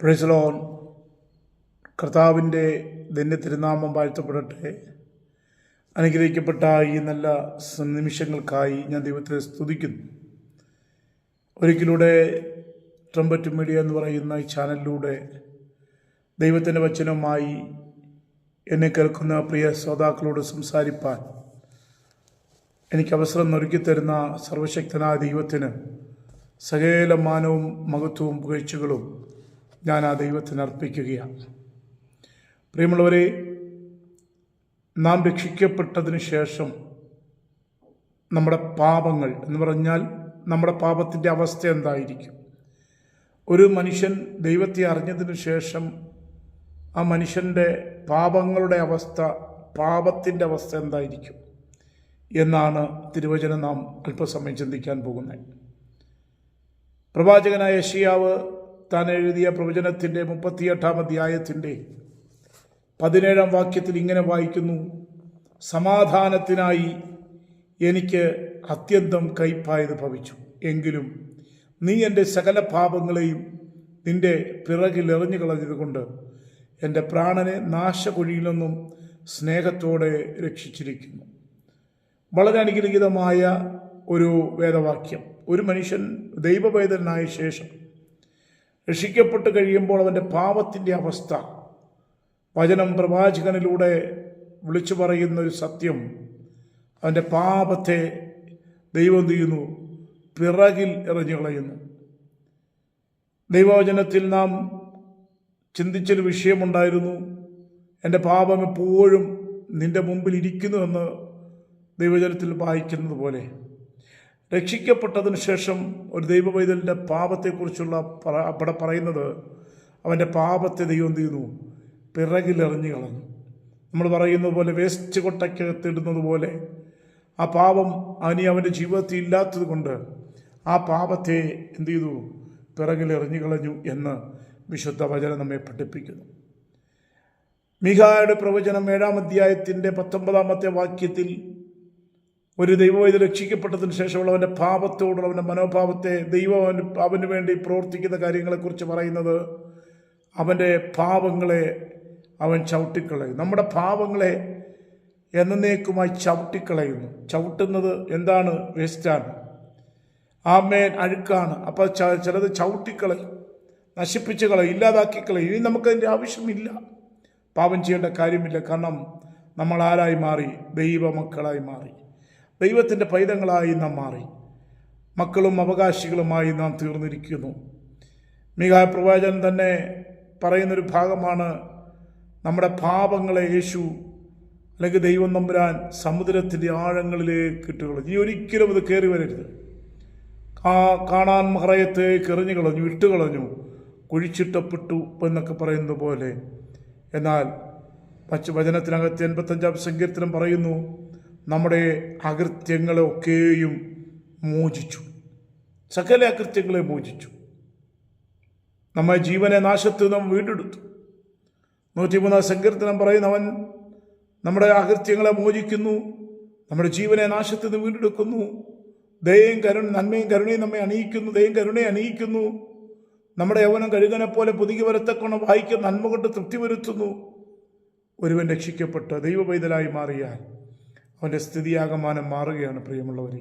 Praise the Lord. കർത്താവിൻ്റെ ധന്യ തിരുനാമം വാഴ്ത്തപ്പെടട്ടെ. അനുഗ്രഹിക്കപ്പെട്ട ഈ നല്ല നിമിഷങ്ങൾക്കായി ഞാൻ ദൈവത്തെ സ്തുതിക്കുന്നു. ഒരിക്കലൂടെ ട്രംപറ്റ് മീഡിയ എന്ന് പറയുന്ന ഈ ചാനലിലൂടെ ദൈവത്തിൻ്റെ വചനവുമായി എന്നെ കേൾക്കുന്ന പ്രിയ ശ്രോതാക്കളോട് സംസാരിപ്പാൻ എനിക്ക് അവസരം ഒരുക്കിത്തരുന്ന സർവശക്തനായ ദൈവത്തിന് സകല മാനവും മഹത്വവും പുകഴ്ചകളും ഞാൻ ആ ദൈവത്തിന് അർപ്പിക്കുകയാണ്. പ്രിയമുള്ളവരെ, നാം രക്ഷിക്കപ്പെട്ടതിന് ശേഷം നമ്മുടെ പാപങ്ങൾ എന്ന് പറഞ്ഞാൽ നമ്മുടെ പാപത്തിൻ്റെ അവസ്ഥ എന്തായിരിക്കും? ഒരു മനുഷ്യൻ ദൈവത്തെ അറിഞ്ഞതിന് ശേഷം ആ മനുഷ്യൻ്റെ പാപങ്ങളുടെ അവസ്ഥ, പാപത്തിൻ്റെ അവസ്ഥ എന്തായിരിക്കും എന്നാണ് തിരുവചനം നാം അല്പസമയം ചിന്തിക്കാൻ പോകുന്നത്. പ്രവാചകനായ യെശയ്യാവ് താൻ എഴുതിയ പ്രവചനത്തിൻ്റെ 38-ാം അധ്യായത്തിൻ്റെ 17-ാം വാക്യത്തിൽ ഇങ്ങനെ വായിക്കുന്നു: സമാധാനത്തിനായി എനിക്ക് അത്യന്തം കയ്പായത് ഭവിച്ചു, എങ്കിലും നീ എൻ്റെ സകല പാപങ്ങളെയും നിൻ്റെ പിറകിൽ എറിഞ്ഞു കളഞ്ഞതുകൊണ്ട് എൻ്റെ പ്രാണനെ നാശകുഴിയിൽ നിന്നും സ്നേഹത്തോടെ രക്ഷിച്ചിരിക്കുന്നു. വളരെ അനുഗ്രഹീതമായ ഒരു വേദവാക്യം. ഒരു മനുഷ്യൻ ദൈവവേദനായ ശേഷം രക്ഷിക്കപ്പെട്ട് കഴിയുമ്പോൾ അവൻ്റെ പാപത്തിൻ്റെ അവസ്ഥ, വചനം പ്രവാചകനിലൂടെ വിളിച്ചു പറയുന്ന ഒരു സത്യം, അവൻ്റെ പാപത്തെ ദൈവം ചെയ്യുന്നു, പിറകിൽ എറിഞ്ഞു കളയുന്നു. ദൈവവചനത്തിൽ നാം ചിന്തിച്ചൊരു വിഷയമുണ്ടായിരുന്നു, എൻ്റെ പാപം എപ്പോഴും നിൻ്റെ മുമ്പിൽ ഇരിക്കുന്നുവെന്ന് ദൈവവചനത്തിൽ വായിക്കുന്നത് പോലെ രക്ഷിക്കപ്പെട്ടതിന് ശേഷം ഒരു ദൈവവൈതലിൻ്റെ പാപത്തെക്കുറിച്ചുള്ള അവിടെ പറയുന്നത്, അവൻ്റെ പാപത്തെ ദൈവം ചെയ്യുന്നു, പിറകിലെറിഞ്ഞു കളഞ്ഞു. നമ്മൾ പറയുന്നത് പോലെ വേസ്റ്റ് കൊട്ടയ്ക്കകത്തിടുന്നത് പോലെ ആ പാപം അവൻ്റെ ജീവിതത്തിൽ ഇല്ലാത്തത് കൊണ്ട് ആ പാപത്തെ എന്ത് ചെയ്തു? പിറകിലെറിഞ്ഞു കളഞ്ഞു എന്ന് വിശുദ്ധ വചനം നമ്മെ പഠിപ്പിക്കുന്നു. മീഖായുടെ പ്രവചനം 7-ാം അധ്യായത്തിൻ്റെ 19-ാമത്തെ വാക്യത്തിൽ ഒരു ദൈവവൈദ്യ രക്ഷിക്കപ്പെട്ടതിന് ശേഷമുള്ള അവൻ്റെ പാപത്തോടുള്ള അവൻ്റെ മനോഭാവത്തെ ദൈവം അവന് വേണ്ടി പ്രവർത്തിക്കുന്ന കാര്യങ്ങളെക്കുറിച്ച് പറയുന്നത്, അവൻ്റെ പാപങ്ങളെ അവൻ ചവിട്ടിക്കളയും. നമ്മുടെ പാപങ്ങളെ എന്നേക്കുമായി ചവിട്ടിക്കളയുന്നു. ചവിട്ടുന്നത് എന്താണ്? വേസ്റ്റാണ്, ആമേൻ, അഴുക്കാണ്. അപ്പോൾ ചിലത് ചവിട്ടിക്കളയും, നശിപ്പിച്ച് കളയും, ഇല്ലാതാക്കി കളയും. ഇനി നമുക്കതിൻ്റെ ആവശ്യമില്ല, പാപം ചെയ്യേണ്ട കാര്യമില്ല. കാരണം നമ്മൾ ആരായി മാറി? ദൈവമക്കളായി മാറി, ദൈവത്തിൻ്റെ പൈതങ്ങളായി നാം മാറി, മക്കളും അവകാശികളുമായി നാം തീർന്നിരിക്കുന്നു. മീഖാ പ്രവാചകൻ തന്നെ പറയുന്നൊരു ഭാഗമാണ്, നമ്മുടെ പാപങ്ങളെ യേശു അല്ലെങ്കിൽ ദൈവം തമ്പുരാൻ സമുദ്രത്തിൻ്റെ ആഴങ്ങളിലേക്ക് ഇട്ടുകളഞ്ഞു. ഇനി ഒരിക്കലും അത് കയറി വരരുത്. കാണാൻ മഹറയത്തേക്ക് എറിഞ്ഞു കളഞ്ഞു, ഇട്ടുകളഞ്ഞു, കുഴിച്ചിട്ടപ്പെട്ടു എന്നൊക്കെ പറയുന്നത് പോലെ. എന്നാൽ വചനത്തിനകത്ത് 85-ാം സങ്കീർത്തനം പറയുന്നു, നമ്മുടെ അകൃത്യങ്ങളെയൊക്കെയും മോചിച്ചു, സകല അകൃത്യങ്ങളെ മോചിച്ചു, നമ്മെ ജീവനെ നാശത്തിൽ നാം വീണ്ടെടുത്തു. 103-ാം സങ്കീർത്തനം പറയുന്നു, അവൻ നമ്മുടെ അകൃത്യങ്ങളെ മോചിക്കുന്നു, നമ്മുടെ ജീവനെ നാശത്തിൽ നിന്ന് വീണ്ടെടുക്കുന്നു, നന്മയും കരുണയും നമ്മെ അണിയിക്കുന്നു, ദയയും കരുണയെ അണിയിക്കുന്നു, നമ്മുടെ യൗവനം കഴുകനെ പോലെ പുതുകി വരത്തക്കോണം വായിക്കുന്ന നന്മ കൊണ്ട് തൃപ്തി വരുത്തുന്നു. ഒരുവൻ രക്ഷിക്കപ്പെട്ട് ദൈവപൈതലായി മാറിയാൽ അവൻ്റെ സ്ഥിതിയാകമാനം മാറുകയാണ്. പ്രിയമുള്ളവരെ,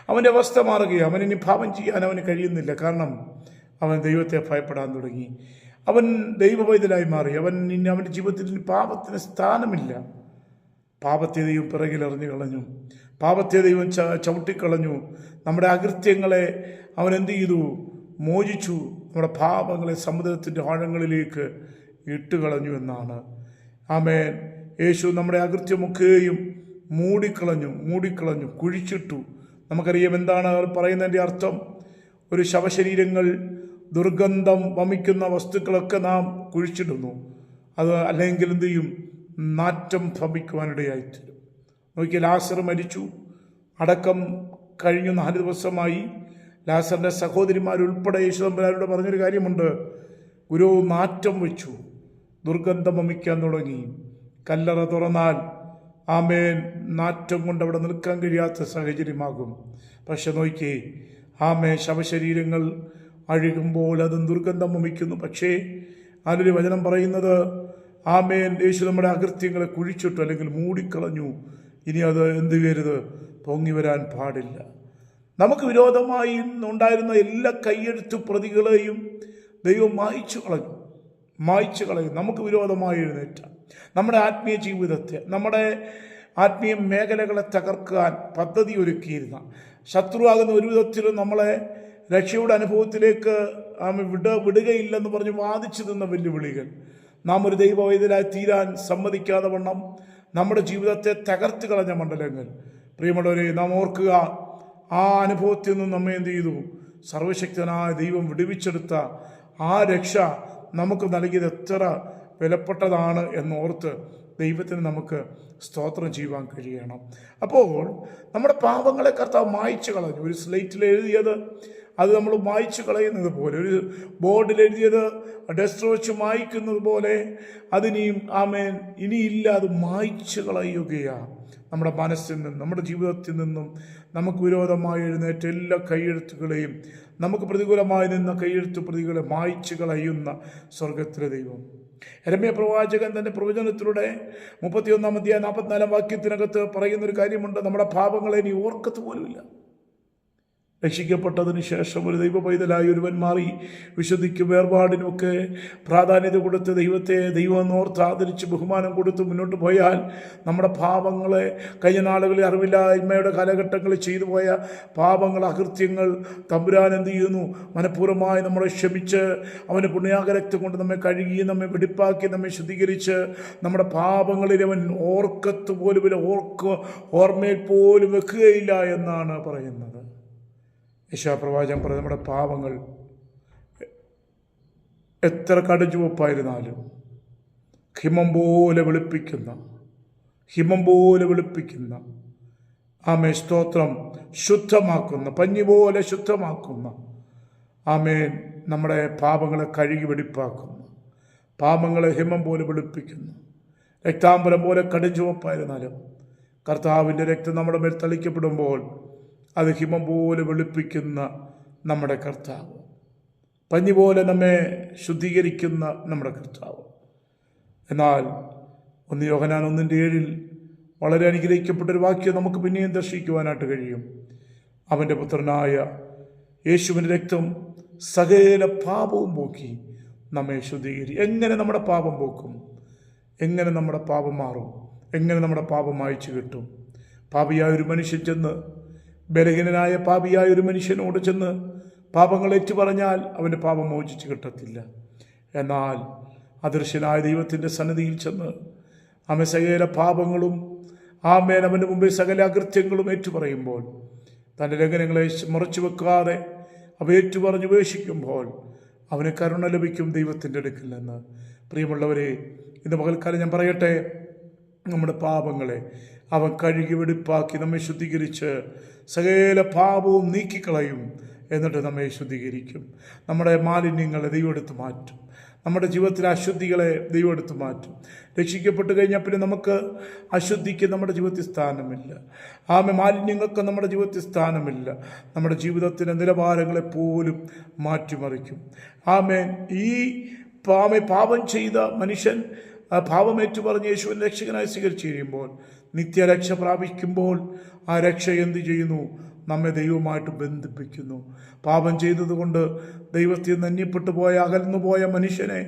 അവൻ്റെ അവസ്ഥ മാറുകയാണ്. അവനിനി പാപം ചെയ്യാൻ അവന് കഴിയുന്നില്ല. കാരണം അവൻ ദൈവത്തെ ഭയപ്പെടാൻ തുടങ്ങി. അവൻ ദൈവപൈതലായി മാറി. അവൻ്റെ ജീവിതത്തിൽ പാപത്തിന് സ്ഥാനമില്ല. പാപത്തെ ദൈവം പിറകിലെറിഞ്ഞു കളഞ്ഞു, പാപത്തെ ദൈവം ചവിട്ടിക്കളഞ്ഞു. നമ്മുടെ അകൃത്യങ്ങളെ അവൻ എന്ത് ചെയ്തു? മോചിച്ചു. നമ്മുടെ പാപങ്ങളെ സമുദ്രത്തിൻ്റെ ആഴങ്ങളിലേക്ക് ഇട്ടുകളഞ്ഞു എന്നാണ്. ആമേൻ. യേശു നമ്മുടെ അകൃത്യമൊക്കെയും മൂടിക്കളഞ്ഞു, കുഴിച്ചിട്ടു. നമുക്കറിയാം എന്താണ് പറയുന്നതിൻ്റെ അർത്ഥം. ഒരു ശവശരീരങ്ങൾ, ദുർഗന്ധം വമിക്കുന്ന വസ്തുക്കളൊക്കെ നാം കുഴിച്ചിടുന്നു. അത് അല്ലെങ്കിൽ എന്ത് ചെയ്യും? നാറ്റം ഭവിക്കുവാനിടയായിത്തീരും. നോക്കിയാൽ ലാസർ മരിച്ചു, അടക്കം കഴിഞ്ഞു 4 ദിവസമായി. ലാസറിൻ്റെ സഹോദരിമാരുൾപ്പെടെ യേശുദമ്പുരാനോട് പറഞ്ഞൊരു കാര്യമുണ്ട്, ഗുരു നാറ്റം വെച്ചു, ദുർഗന്ധം വമിക്കാൻ തുടങ്ങി. കല്ലറ തുറന്നാൽ ആമേൻ, നാറ്റം കൊണ്ട് അവിടെ നിൽക്കാൻ കഴിയാത്ത സാഹചര്യമാകും. പക്ഷെ നോക്കിയേ, ആമേ, ശവശരീരങ്ങൾ അഴുകുമ്പോൾ അത് ദുർഗന്ധം വമിക്കുന്നു. പക്ഷേ അതിലൊരു വചനം പറയുന്നത്, ആമേൻ, യേശു നമ്മുടെ അകൃത്യങ്ങളെ കുഴിച്ചിട്ടു അല്ലെങ്കിൽ മൂടിക്കളഞ്ഞു. ഇനി അത് എന്ത് ചെയ്യരുത്? പൊങ്ങി വരാൻ പാടില്ല. നമുക്ക് വിരോധമായി ഉണ്ടായിരുന്ന എല്ലാ കൈയെഴുത്തു പ്രതികളെയും ദൈവം മായ്ച്ചു കളയും. നമുക്ക് വിരോധമായി എഴുന്നേറ്റ നമ്മുടെ ആത്മീയ ജീവിതത്തെ, നമ്മുടെ ആത്മീയ മേഖലകളെ തകർക്കാൻ പദ്ധതി ഒരുക്കിയിരുന്ന ശത്രുവാകുന്ന ഒരു വിധത്തിലും നമ്മളെ രക്ഷയുടെ അനുഭവത്തിലേക്ക് വിടുകയില്ലെന്ന് പറഞ്ഞ് വാദിച്ചു നിന്ന വെല്ലുവിളികൾ, നാം ഒരു ദൈവവൈദ്യരായി തീരാൻ സമ്മതിക്കാതെ വണ്ണം നമ്മുടെ ജീവിതത്തെ തകർത്ത് കളഞ്ഞ മണ്ഡലങ്ങൾ, പ്രിയമുള്ളവരെ, നാം ഓർക്കുക, ആ അനുഭവത്തിൽ നിന്നും നമ്മെ എന്ത് ചെയ്തു? സർവശക്തനായ ദൈവം വിടുവിച്ചെടുത്ത ആ രക്ഷ നമുക്ക് നൽകിയത് എത്ര വിലപ്പെട്ടതാണ് എന്നോർത്ത് ദൈവത്തിന് നമുക്ക് സ്തോത്രം ചെയ്യുവാൻ കഴിയണം. അപ്പോൾ നമ്മുടെ പാപങ്ങളെ കർത്താവ് മായ്ച്ചു കളഞ്ഞു. ഒരു സ്ലേറ്റിൽ എഴുതിയത് അത് നമ്മൾ മായ്ച്ചു കളയുന്നത് പോലെ, ഒരു ബോർഡിൽ എഴുതിയത് ഡസ്റ്റർ വെച്ച് മായ്ക്കുന്നത് പോലെ അതിനെയും ആമേൻ ഇനിയില്ല, അത് മായ്ച്ചു കളയുകയാണ്. നമ്മുടെ മനസ്സിൽ നിന്നും നമ്മുടെ ജീവിതത്തിൽ നിന്നും നമുക്ക് വിരോധമായി എഴുന്നേറ്റ എല്ലാ കൈയെഴുത്തുകളെയും, നമുക്ക് പ്രതികൂലമായി നിന്ന കൈയെഴുത്തു പ്രതികളെ മായ്ച്ചു കളയുന്ന സ്വർഗത്തിലെ ദൈവം. യെരമ്യാ പ്രവാചകൻ തൻ്റെ പ്രവചനത്തിലൂടെ 31-ാം അധ്യായം 44-ാം വാക്യത്തിനകത്ത് പറയുന്നൊരു കാര്യമുണ്ട്, നമ്മുടെ പാപങ്ങളെ ഇനി ഓർക്കത്ത് പോലുമില്ല. രക്ഷിക്കപ്പെട്ടതിന് ശേഷം ഒരു ദൈവ പൈതലായി ഒരുവൻ മാറി വിശുദ്ധിക്കും വേർപാടിനുമൊക്കെ പ്രാധാന്യത കൊടുത്ത് ദൈവം ഓർത്ത് ആദരിച്ച് ബഹുമാനം കൊടുത്ത് മുന്നോട്ട് പോയാൽ നമ്മുടെ പാപങ്ങളെ, കഴിഞ്ഞ നാളുകളിൽ അറിവില്ലായ്മയുടെ കാലഘട്ടങ്ങളിൽ ചെയ്തു പോയ പാപങ്ങൾ, അകൃത്യങ്ങൾ തമ്പുരാൻ എന്ത് ചെയ്യുന്നു? മനഃപൂർവ്വമായി നമ്മളെ ക്ഷമിച്ച് അവൻ്റെ പുണ്യാകരക്തം കൊണ്ട് നമ്മെ കഴുകി, നമ്മെ വെടിപ്പാക്കി, നമ്മെ ശുദ്ധീകരിച്ച് നമ്മുടെ പാപങ്ങളിൽ അവൻ ഓർക്കത്ത് പോലും ഓർമ്മയിൽ പോലും വെക്കുകയില്ല എന്നാണ് പറയുന്നത്. യെശയ്യാപ്രവാചകൻ പറഞ്ഞ നമ്മുടെ പാപങ്ങൾ എത്ര കടുചുവപ്പായിരുന്നാലും ഹിമം പോലെ വെളുപ്പിക്കുന്ന ആമേ സ്തോത്രം, ശുദ്ധമാക്കുന്ന, പഞ്ഞി പോലെ ശുദ്ധമാക്കുന്ന ആമേൻ, നമ്മുടെ പാപങ്ങളെ കഴുകി വെടിപ്പാക്കുന്നു, പാപങ്ങളെ ഹിമം പോലെ വെളുപ്പിക്കുന്നു. രക്താംബരം പോലെ കടുചുവപ്പായിരുന്നാലും കർത്താവിൻ്റെ രക്തം നമ്മുടെ മേൽ തളിക്കപ്പെടുമ്പോൾ അത് ഹിമം പോലെ വെളുപ്പിക്കുന്ന നമ്മുടെ കർത്താവ്, പഞ്ഞി പോലെ നമ്മെ ശുദ്ധീകരിക്കുന്ന നമ്മുടെ കർത്താവ്. എന്നാൽ 1 യോഹന്നാൻ 1:7 വളരെ അനുഗ്രഹിക്കപ്പെട്ടൊരു വാക്യം നമുക്ക് പിന്നെയും ദർശിക്കുവാനായിട്ട് കഴിയും. അവൻ്റെ പുത്രനായ യേശുവിൻ്റെ രക്തം സകല പാപവും പോക്കി നമ്മെ ശുദ്ധീകരിക്കും. എങ്ങനെ നമ്മുടെ പാപം പോക്കും? എങ്ങനെ നമ്മുടെ പാപം മാറും? എങ്ങനെ നമ്മുടെ പാപം മായ്ച്ചു കിട്ടും? പാപിയായ ഒരു മനുഷ്യൻ ചെന്ന്, ബലഹീനനായ പാപിയായ ഒരു മനുഷ്യനോട് ചെന്ന് പാപങ്ങൾ ഏറ്റുപറഞ്ഞാൽ അവൻ്റെ പാപം മോചിച്ച് കിട്ടത്തില്ല. എന്നാൽ അദൃശ്യനായ ദൈവത്തിൻ്റെ സന്നിധിയിൽ ചെന്ന് അവൻ സകല പാപങ്ങളും ആമേൻ അവൻ്റെ മുമ്പിൽ സകല അകൃത്യങ്ങളും ഏറ്റുപറയുമ്പോൾ, തൻ്റെ ലംഘനങ്ങളെ മറച്ചു വെക്കാതെ അവ ഏറ്റുപറഞ്ഞ് ഉപേക്ഷിക്കുമ്പോൾ അവന് കരുണ ലഭിക്കും ദൈവത്തിൻ്റെ അടുക്കൽ നിന്ന്. പ്രിയമുള്ളവരെ, ഇന്ന് പകൽക്കാലം ഞാൻ പറയട്ടെ, നമ്മുടെ പാപങ്ങളെ അവൻ കഴുകി വെടിപ്പാക്കി നമ്മെ ശുദ്ധീകരിച്ച് സകല പാപവും നീക്കിക്കളയും. എന്നിട്ട് നമ്മെ ശുദ്ധീകരിക്കും. നമ്മുടെ മാലിന്യങ്ങളെ ദൈവം എടുത്ത് മാറ്റും. നമ്മുടെ ജീവിതത്തിലെ അശുദ്ധികളെ ദൈവം എടുത്ത് മാറ്റും. രക്ഷിക്കപ്പെട്ട് കഴിഞ്ഞാൽ പിന്നെ നമുക്ക് അശുദ്ധിക്ക് നമ്മുടെ ജീവിതത്തിൽ സ്ഥാനമില്ല. മാലിന്യങ്ങൾക്ക് നമ്മുടെ ജീവിതത്തിൽ സ്ഥാനമില്ല. നമ്മുടെ ജീവിതത്തിൻ്റെ നിലവാരങ്ങളെ പോലും മാറ്റിമറിക്കും. ഈ പാപം ചെയ്ത മനുഷ്യൻ പാപമേറ്റു പറഞ്ഞ് യേശുവിനെ രക്ഷകനായി സ്വീകരിച്ചു കഴിയുമ്പോൾ, നിത്യരക്ഷ പ്രാപിക്കുമ്പോൾ ആ രക്ഷ എന്ത് ചെയ്യുന്നു? നമ്മെ ദൈവവുമായിട്ട് ബന്ധിപ്പിക്കുന്നു. പാപം ചെയ്തതുകൊണ്ട് ദൈവത്തിൽ നിന്ന് അന്യപ്പെട്ടു പോയ, അകന്നു പോയ മനുഷ്യനെ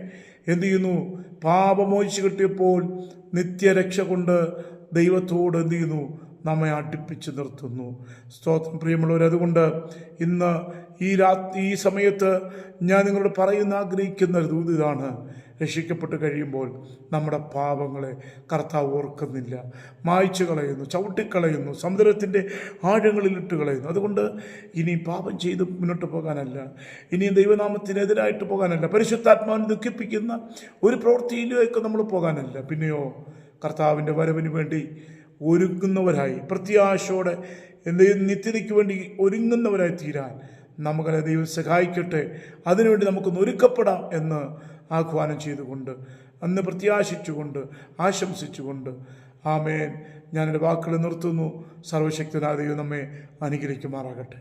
എന്ത് ചെയ്യുന്നു? പാപമോചിച്ച് കിട്ടിയപ്പോൾ നിത്യരക്ഷ കൊണ്ട് ദൈവത്തോട് എന്ത് ചെയ്യുന്നു? നമ്മെ അടുപ്പിച്ച് നിർത്തുന്നു. സ്തോത്രം. പ്രിയമുള്ളവർ, അതുകൊണ്ട് ഇന്ന് ഈ സമയത്ത് ഞാൻ നിങ്ങളോട് ആഗ്രഹിക്കുന്ന ഒരു ദൂത് ഇതാണ്: രക്ഷിക്കപ്പെട്ട് കഴിയുമ്പോൾ നമ്മുടെ പാപങ്ങളെ കർത്താവ് ഓർക്കുന്നില്ല, മായ്ച്ചു കളയുന്നു, ചവിട്ടിക്കളയുന്നു, സമുദ്രത്തിൻ്റെ ആഴങ്ങളിലിട്ട് കളയുന്നു. അതുകൊണ്ട് ഇനി പാപം ചെയ്ത് മുന്നോട്ട് പോകാനല്ല, ഇനിയും ദൈവനാമത്തിനെതിരായിട്ട് പോകാനല്ല, പരിശുദ്ധാത്മാവിനെ ദുഃഖിപ്പിക്കുന്ന ഒരു പ്രവൃത്തിയിലേക്ക് നമ്മൾ പോകാനല്ല, പിന്നെയോ കർത്താവിൻ്റെ വരവിന് വേണ്ടി ഒരുങ്ങുന്നവരായി, പ്രത്യാശയോടെ നിത്യതയ്ക്ക് വേണ്ടി ഒരുങ്ങുന്നവരായി തീരാൻ നമ്മളെ ദൈവം സഹായിക്കട്ടെ. അതിനുവേണ്ടി നമുക്കൊന്ന് ഒരുക്കപ്പെടാം എന്ന് ആഹ്വാനം ചെയ്തുകൊണ്ട്, അന്ന് പ്രത്യാശിച്ചുകൊണ്ട്, ആശംസിച്ചുകൊണ്ട് ആമേൻ, ഞാനെൻ്റെ വാക്കുകൾ നിർത്തുന്നു. സർവശക്തനായ ദൈവം നമ്മെ അനുഗ്രഹിക്കുമാറാകട്ടെ.